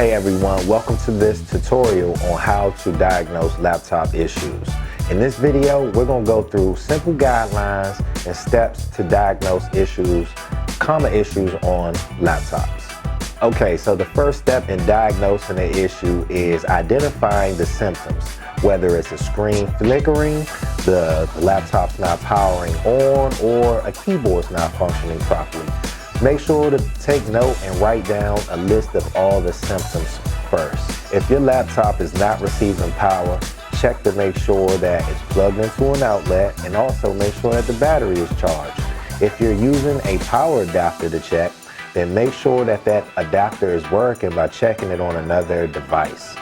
Hey everyone, welcome to this tutorial on how to diagnose laptop issues. In this video, we're going to go through simple guidelines and steps to diagnose common issues on laptops. Okay, so the first step in diagnosing an issue is identifying the symptoms, whether it's a screen flickering, the laptop's not powering on, or a keyboard's not functioning properly. Make sure to take note and write down a list of all the symptoms first. If your laptop is not receiving power, check to make sure that it's plugged into an outlet, and also make sure that the battery is charged. If you're using a power adapter to check, then make sure that that adapter is working by checking it on another device.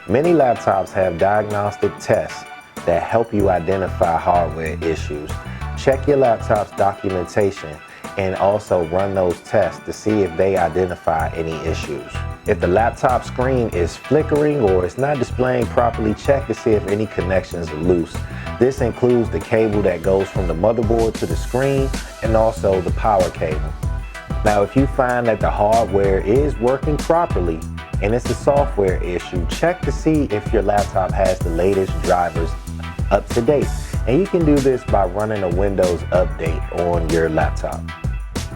Many laptops have diagnostic tests that help you identify hardware issues. Check your laptop's documentation and also run those tests to see if they identify any issues. If the laptop screen is flickering or it's not displaying properly, check to see if any connections are loose. This includes the cable that goes from the motherboard to the screen and also the power cable. Now, if you find that the hardware is working properly and it's a software issue, check to see if your laptop has the latest drivers up to date. And you can do this by running a Windows update on your laptop.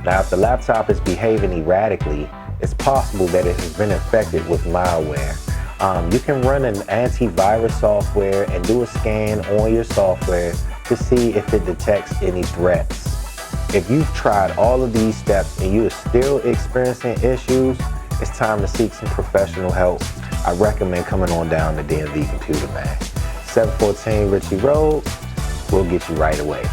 Now, if the laptop is behaving erratically, it's possible that it has been infected with malware. You can run an antivirus software and do a scan on your software to see if it detects any threats. If you've tried all of these steps and you're still experiencing issues, it's time to seek some professional help. I recommend coming on down to DMV Computer Man. 714 Ritchie Road. We'll get you right away.